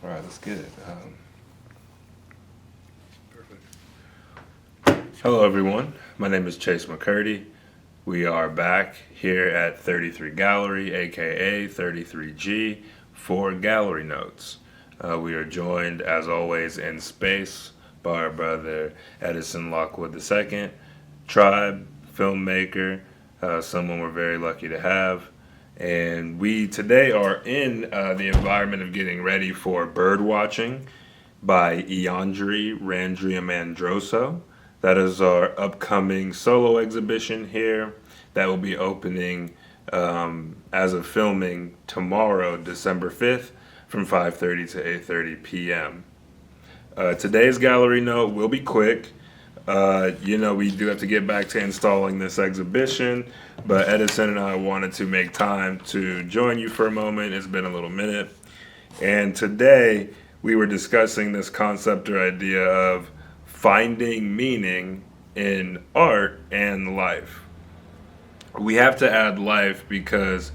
All right, let's get it. Hello, everyone. My name is Chase McCurdy. We are back here at 33 Gallery, aka 33G, for Gallery Notes. We are joined, as always, in space by our brother Edison Lockwood II, tribe, filmmaker, someone we're very lucky to have. And we today are in the environment of getting ready for bird watching by Iandri Randriamandroso. That is our upcoming solo exhibition here that will be opening as of filming tomorrow, December 5th, from 5:30 to 8:30 p.m. Today's gallery note will be quick. We do have to get back to installing this exhibition, but Edison and I wanted to make time to join you for a moment. It's been a little minute. And today we were discussing this concept or idea of finding meaning in art and life. We have to add life because,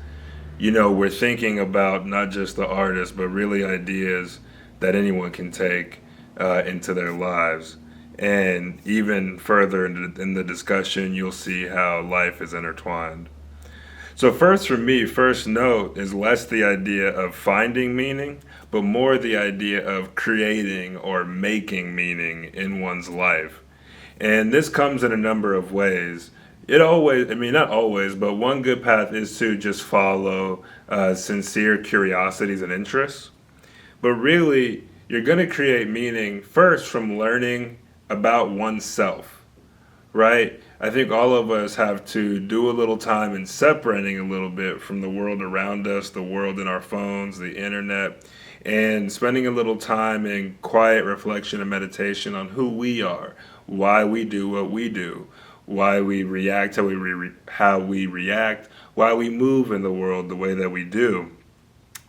we're thinking about not just the artist, but really ideas that anyone can take into their lives. And even further in the discussion, you'll see how life is intertwined. So first for me, first note is less the idea of finding meaning, but more the idea of creating or making meaning in one's life. And this comes in a number of ways. Not always, but one good path is to just follow sincere curiosities and interests. But really, you're going to create meaning first from learning about oneself, right? I think all of us have to do a little time in separating a little bit from the world around us, the world in our phones, the internet, and spending a little time in quiet reflection and meditation on who we are, why we do what we do, why we react how we react, why we move in the world the way that we do.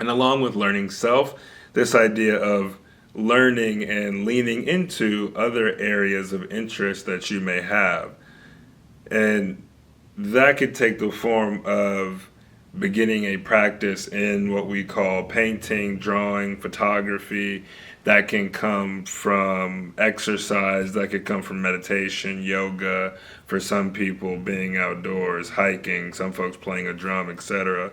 And along with learning self, this idea of learning and leaning into other areas of interest that you may have. And that could take the form of beginning a practice in what we call painting, drawing, photography. That can come from exercise, that could come from meditation, yoga, for some people being outdoors, hiking, some folks playing a drum, etc.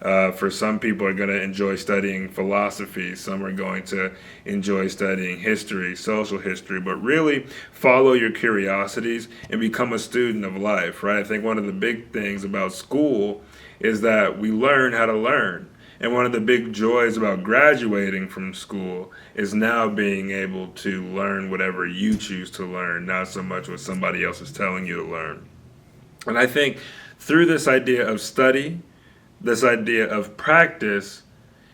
For some people are going to enjoy studying philosophy. Some are going to enjoy studying history, social history, but really follow your curiosities and become a student of life, right? I think one of the big things about school is that we learn how to learn. And one of the big joys about graduating from school is now being able to learn whatever you choose to learn, not so much what somebody else is telling you to learn. And I think through this idea of study, this idea of practice,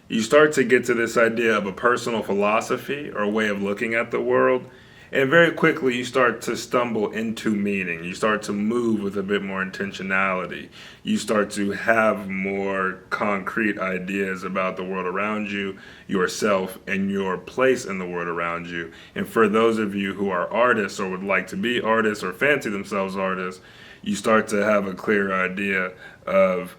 you start to get to this idea of a personal philosophy or a way of looking at the world. And very quickly, you start to stumble into meaning. You start to move with a bit more intentionality. You start to have more concrete ideas about the world around you, yourself, and your place in the world around you. And for those of you who are artists or would like to be artists or fancy themselves artists, you start to have a clear idea of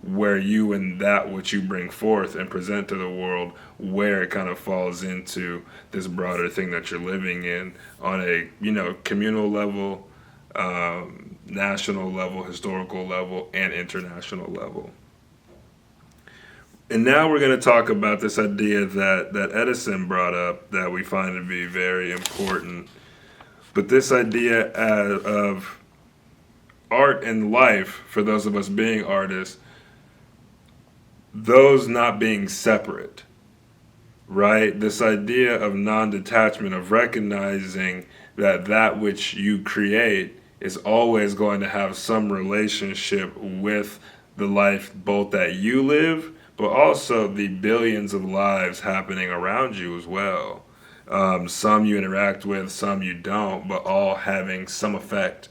where you and that which you bring forth and present to the world, where it kind of falls into this broader thing that you're living in on a communal level, national level, historical level, and international level. And now we're going to talk about this idea that Edison brought up that we find to be very important. But this idea of art and life, for those of us being artists, those not being separate, right? This idea of non-detachment, of recognizing that which you create is always going to have some relationship with the life both that you live, but also the billions of lives happening around you as well. Some you interact with, some you don't, but all having some effect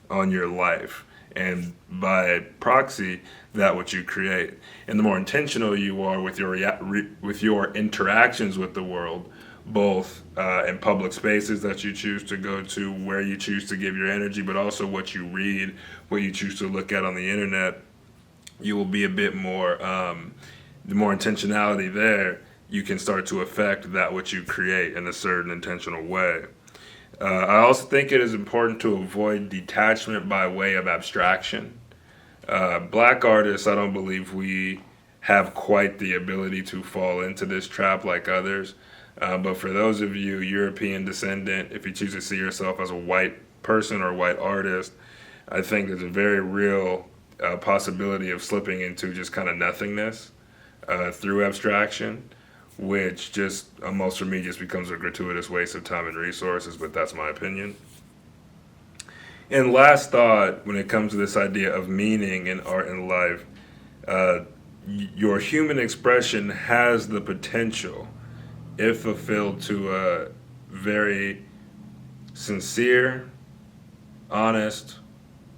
on your life. And by proxy, that which you create. And the more intentional you are with your interactions with the world, both in public spaces that you choose to go to, where you choose to give your energy, but also what you read, what you choose to look at on the internet, you will be a bit more, the more intentionality there, you can start to affect that which you create in a certain intentional way. I also think it is important to avoid detachment by way of abstraction. Black artists, I don't believe we have quite the ability to fall into this trap like others. But for those of you, European descendant, if you choose to see yourself as a white person or white artist, I think there's a very real possibility of slipping into just kind of nothingness through abstraction, which just almost for me just becomes a gratuitous waste of time and resources, but that's my opinion. And last thought, when it comes to this idea of meaning in art and life, uh, your human expression has the potential, if fulfilled to a very sincere, honest,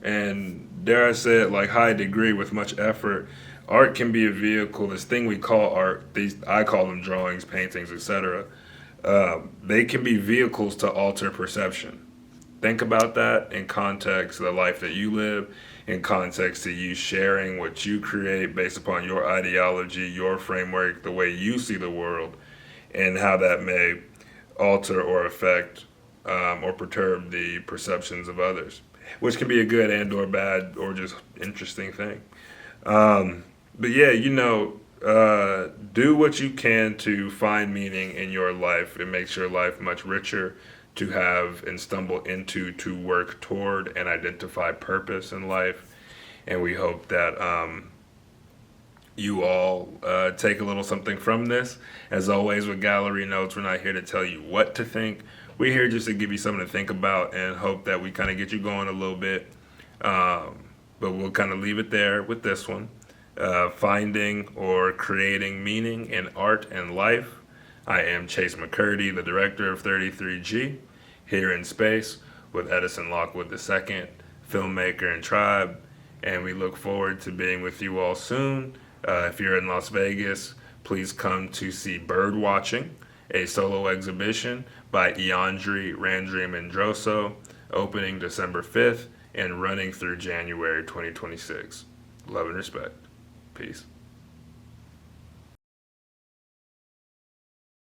and dare I say it, like high degree with much effort. Art can be a vehicle. This thing we call art, these I call them drawings, paintings, etc. They can be vehicles to alter perception. Think about that in context of the life that you live, in context to you sharing what you create based upon your ideology, your framework, the way you see the world, and how that may alter or affect or perturb the perceptions of others, which can be a good and or bad or just interesting thing. But yeah, do what you can to find meaning in your life. It makes your life much richer to have and stumble into, to work toward and identify purpose in life. And we hope that you all take a little something from this. As always with Gallery Notes, we're not here to tell you what to think. We're here just to give you something to think about and hope that we kind of get you going a little bit. But we'll kind of leave it there with this one. Finding or creating meaning in art and life. I am Chase McCurdy, the director of 33G, here in space with Edison Lockwood II, filmmaker and tribe. And we look forward to being with you all soon. If you're in Las Vegas, please come to see Bird Watching, a solo exhibition by Iandri Randri Mendroso, opening December 5th and running through January 2026. Love and respect. Peace.